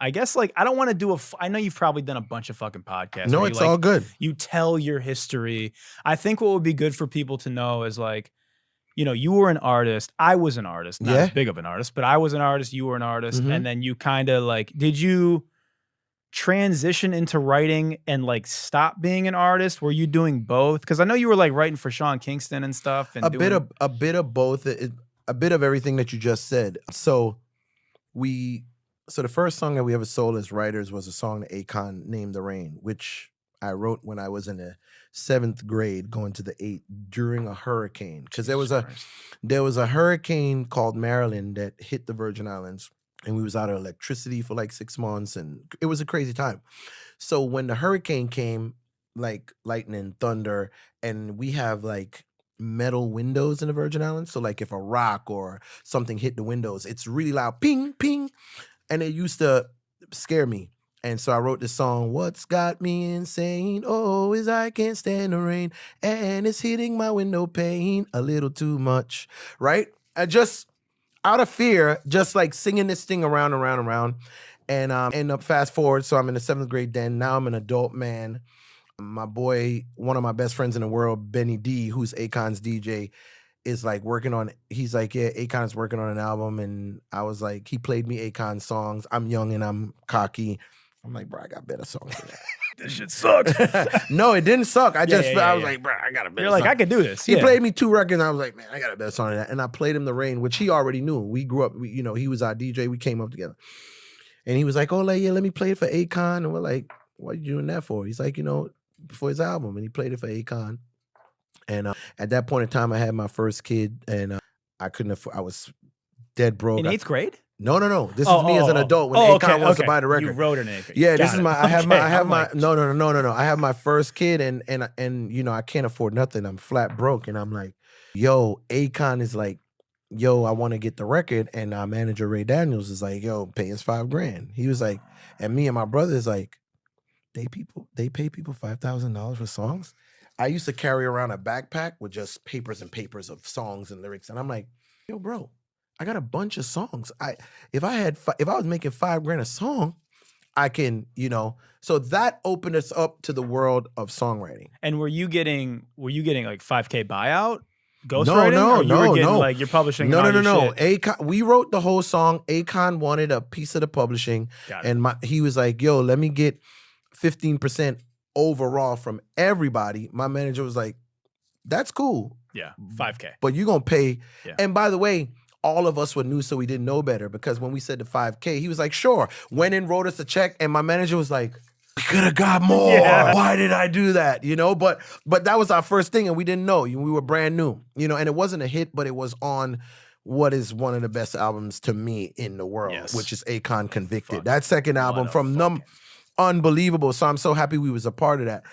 I guess like I don't want to do I know you've probably done a bunch of fucking podcasts No, where you it's like all good. you tell your history. I think what would be good for people to know is like, you know, you were an artist. I was an artist, not as Yeah. big of an artist, but I was an artist. You were an artist. Mhm. And then you kind of like, did you transition into writing and like stop being an artist? Were you doing both? Because I know you were like writing for Sean Kingston and stuff and A bit doing. of both. A bit of everything that you just said. So the first song that we ever sold as writers was a song that Akon named The Rain, which I wrote when I was in the 7th grade going to the 8th during a hurricane. Because there was a hurricane called Marilyn that hit the Virgin Islands, and we was out of electricity for like 6 months, and it was a crazy time. So when the hurricane came, like lightning, thunder, and we have like metal windows in the Virgin Islands. So like if a rock or something hit the windows, it's really loud, ping, ping. And it used to scare me. And so I wrote this song, What's Got Me Insane? Oh, is I can't stand the rain. And it's hitting my window pane a little too much. Right? I just, out of fear, just like singing this thing around, around, around. And end up fast forward. So I'm in the 7th grade then. Now I'm an adult man. My boy, one of my best friends in the world, Benny D, who's Akon's DJ, is like he's like, yeah, Akon's working on an album. And I was like, he played me Akon songs. I'm young and I'm cocky. I'm like, bro, I got better songs than that. This shit sucks. No, it didn't suck. I was yeah. like, bro, I got a better You're like, song. I could do this. He played me 2 records and I was like, man, I got a better song than that. And I played him The Rain, which he already knew. We grew up, he was our DJ. We came up together. And he was like, oh, like, yeah, let me play it for Akon. And we're like, what are you doing that for? He's like, for his album. And he played it for Akon. And at that point in time, I had my first kid, and I couldn't afford. I was dead broke. In 8th grade? No. This is me as an adult when Akon wants to buy the record. You wrote an 8th grade. Yeah, this is my. I have my. No. I have my first kid, and I can't afford nothing. I'm flat broke, and I'm like, yo, Akon is like, yo, I want to get the record, and our manager Ray Daniels is like, yo, pay us $5,000. He was like, and me and my brother is like, they pay people $5,000 for songs. I used to carry around a backpack with just papers and papers of songs and lyrics, and I'm like, yo, bro, I got a bunch of songs. If I was making $5,000 a song, I can, So that opened us up to the world of songwriting. And were you getting like $5,000 buyout? Ghostwriting? No. Like you're publishing. No. Shit? Akon, we wrote the whole song. Akon wanted a piece of the publishing, and he was like, yo, let me get 15% overall from everybody. My manager was like, that's cool. Yeah, $5,000. But you're going to pay. Yeah. And by the way, all of us were new, so we didn't know better, because when we said the $5,000, he was like, sure. Went and wrote us a check, and my manager was like, we could have got more. Yeah. Why did I do that? But that was our first thing, and we didn't know. We were brand new, and it wasn't a hit, but it was on what is one of the best albums to me in the world, which is Akon Convicted. That second album from unbelievable. So I'm so happy we was a part of that.